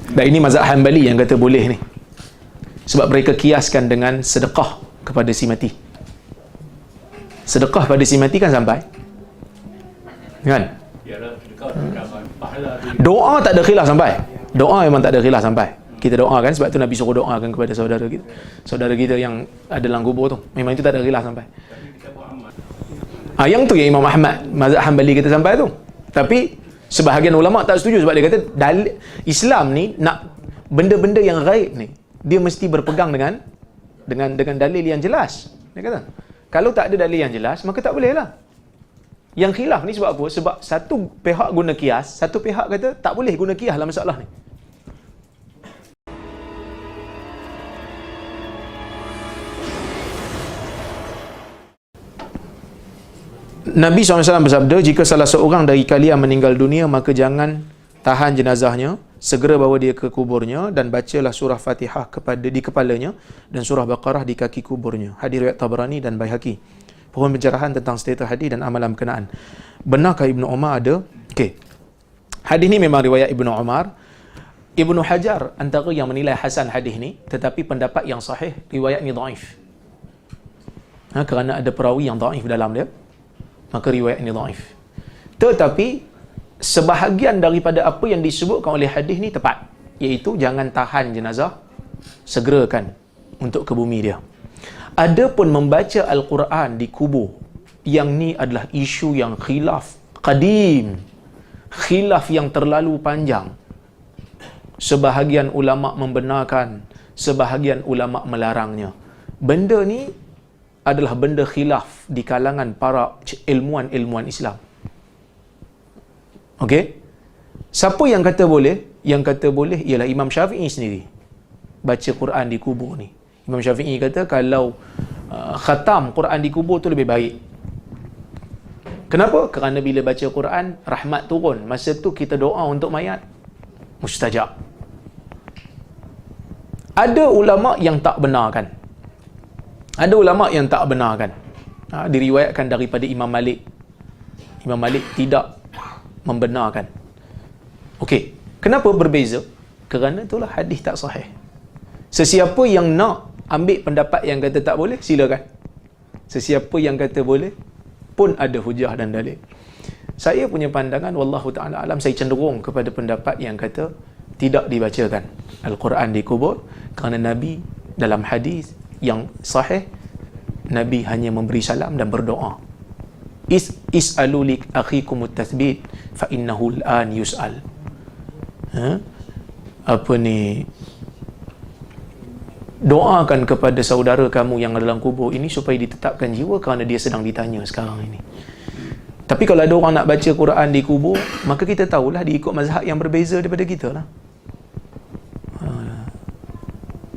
Dan ini mazhab Hanbali yang kata boleh ni. Sebab mereka kiaskan dengan sedekah kepada si mati. Sedekah pada si mati kan sampai. Kan? Doa tak ada khilaf sampai. Doa memang tak ada khilaf sampai. Kita doakan, sebab tu Nabi suruh doakan kepada saudara kita yang ada dalam kubur tu. Memang itu tak ada khilaf sampai. Yang tu yang Imam Ahmad mazhab Hanbali kita sampai tu. Tapi sebahagian ulama tak setuju, sebab dia kata Islam ni nak benda-benda yang ghaib ni, dia mesti berpegang dengan dalil yang jelas. Dia kata, kalau tak ada dalil yang jelas, maka tak boleh lah. Yang khilaf ni sebab apa? Sebab satu pihak guna kias, satu pihak kata tak boleh guna kias dalam masalah ni. Nabi SAW bersabda, jika salah seorang dari kalian meninggal dunia, maka jangan tahan jenazahnya, segera bawa dia ke kuburnya dan bacalah surah Fatihah di kepalanya dan surah Baqarah di kaki kuburnya. Hadis riwayat Tabrani dan Baihaqi. Pohon pencerahan tentang status hadis dan amalan berkenaan. Benarkah Ibnu Umar ada? Okey. Hadis ni memang riwayat Ibnu Umar. Ibnu Hajar antara yang menilai hasan hadis ni, tetapi pendapat yang sahih riwayat ni dhaif. Kerana ada perawi yang dhaif dalam dia, maka riwayat ini dhaif. Tetapi sebahagian daripada apa yang disebutkan oleh hadis ni tepat, iaitu jangan tahan jenazah, segerakan untuk ke bumi dia. Adapun membaca Al-Quran di kubur, yang ni adalah isu yang khilaf qadim, khilaf yang terlalu panjang. Sebahagian ulama membenarkan, sebahagian ulama melarangnya. Benda ni adalah benda khilaf di kalangan para ilmuwan Islam. Okey? Siapa yang kata boleh? Yang kata boleh ialah Imam Syafi'i sendiri. Baca Quran di kubur ni. Imam Syafi'i kata kalau khatam Quran di kubur tu lebih baik. Kenapa? Kerana bila baca Quran, rahmat turun. Masa tu kita doa untuk mayat, mustajab. Ada ulama yang tak benarkan. Ada ulama yang tak benarkan. Diriwayatkan daripada Imam Malik. Imam Malik tidak membenarkan. Okey, kenapa berbeza? Kerana itulah hadis tak sahih. Sesiapa yang nak ambil pendapat yang kata tak boleh, silakan. Sesiapa yang kata boleh pun ada hujah dan dalil. Saya punya pandangan, wallahu ta'ala alam, saya cenderung kepada pendapat yang kata tidak dibacakan Al-Quran di kubur, kerana Nabi dalam hadis yang sahih, Nabi hanya memberi salam dan berdoa. Is'alu li akhikumut tathbit fa innahu al-an yus'al. Doakan kepada saudara kamu yang ada dalam kubur ini supaya ditetapkan jiwa, kerana dia sedang ditanya sekarang ini. Tapi kalau ada orang nak baca Quran di kubur, maka kita tahulah dia ikut mazhab yang berbeza daripada kita lah.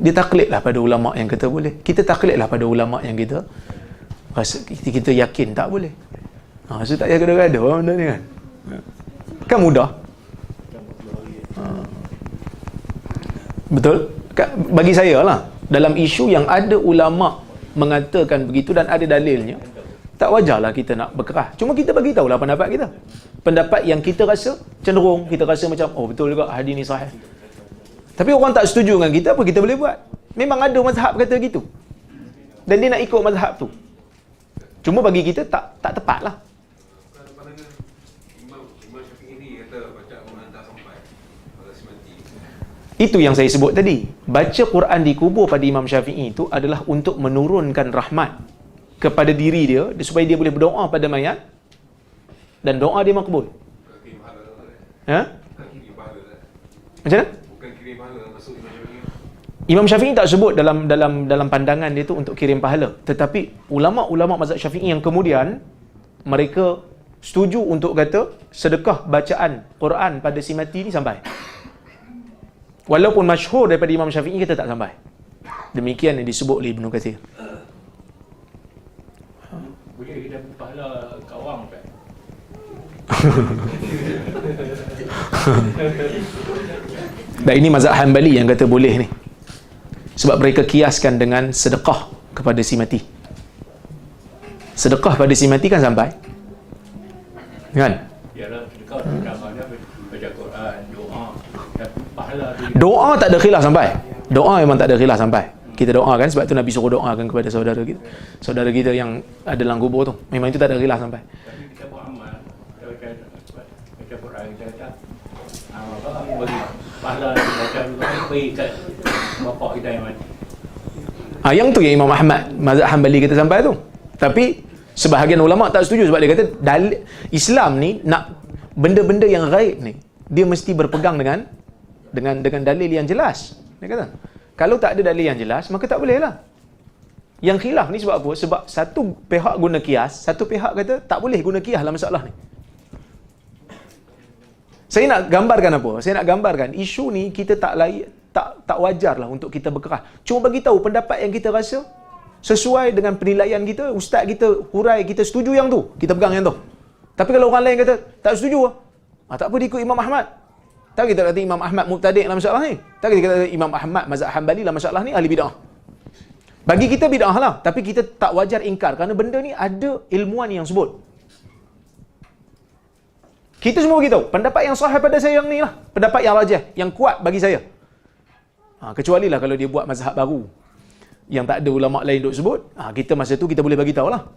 Dia taklidlah pada ulama yang kata boleh. Kita taklidlah pada ulama yang kita rasa, kita yakin tak boleh. So tak payah gada-gada benda ni kan. Kan mudah. Betul? Bagi saya lah, dalam isu yang ada ulama mengatakan begitu dan ada dalilnya, tak wajarlah kita nak berkerah. Cuma kita bagi tahulah pendapat kita. Pendapat yang kita rasa cenderung, kita rasa macam, oh betul juga hadis ni sahih. Tapi orang tak setuju dengan kita, apa kita boleh buat? Memang ada mazhab kata gitu. Dan dia nak ikut mazhab tu. Cuma bagi kita tak tepat lah. Itu yang saya sebut tadi. Baca Quran di kubur pada Imam Syafi'i itu adalah untuk menurunkan rahmat kepada diri dia, supaya dia boleh berdoa pada mayat dan doa dia makbul. Macam mana? Imam Syafi'i tak sebut dalam pandangan dia tu untuk kirim pahala. Tetapi ulama-ulama mazhab Syafi'i yang kemudian mereka setuju untuk kata sedekah bacaan Quran pada si mati ni sampai. Walaupun masyhur daripada Imam Syafi'i kita tak sampai. Demikian yang disebut oleh Ibnu Katsir. Boleh kita pahala kawang kan? Dan ini mazhab Hanbali yang kata boleh ni. Sebab mereka kiaskan dengan sedekah kepada si mati. Sedekah pada si mati kan sampai. Kan? Yalah, sedekah dalam baca Quran, doa. pahala tu. Doa tak ada khilaf sampai. Doa memang tak ada khilaf sampai. Kita doakan, sebab tu Nabi suruh doakan kepada saudara kita yang ada dalam kubur tu. Memang itu tak ada khilaf sampai. Tapi kita buat amal, kita Quran kita kata bagi pahala macam pergi kat bapak kita yang mati. Yang tu yang Imam Ahmad mazhab Hanbali kata sampai tu. Tapi sebahagian ulama tak setuju, sebab dia kata Islam ni nak benda-benda yang ghaib ni dia mesti berpegang dengan dalil yang jelas. Dia kata kalau tak ada dalil yang jelas maka tak boleh lah. Yang khilaf ni sebab apa? Sebab satu pihak guna kias, satu pihak kata tak boleh guna kias dalam masalah ni. Saya nak gambarkan apa? Saya nak gambarkan isu ni kita tak wajar lah untuk kita berkeras. Cuma bagi tahu pendapat yang kita rasa sesuai dengan penilaian kita, ustaz kita hurai, kita setuju yang tu, kita pegang yang tu. Tapi kalau orang lain kata tak setuju, tak apa, dia ikut Imam Ahmad. Tak kita kata Imam Ahmad mubtadi' dalam masalah ni. Tak kita kata Imam Ahmad mazhab Hanbali dalam masalah ni ahli bid'ah. Bagi kita bid'ah lah, tapi kita tak wajar ingkar kerana benda ni ada ilmuwan yang sebut. Kita semua beritahu, pendapat yang sahih pada saya yang ni lah, pendapat yang rajih, yang kuat bagi saya. Kecuali lah kalau dia buat mazhab baru yang tak ada ulama lain duk sebut, kita masa tu kita boleh bagi tahu lah.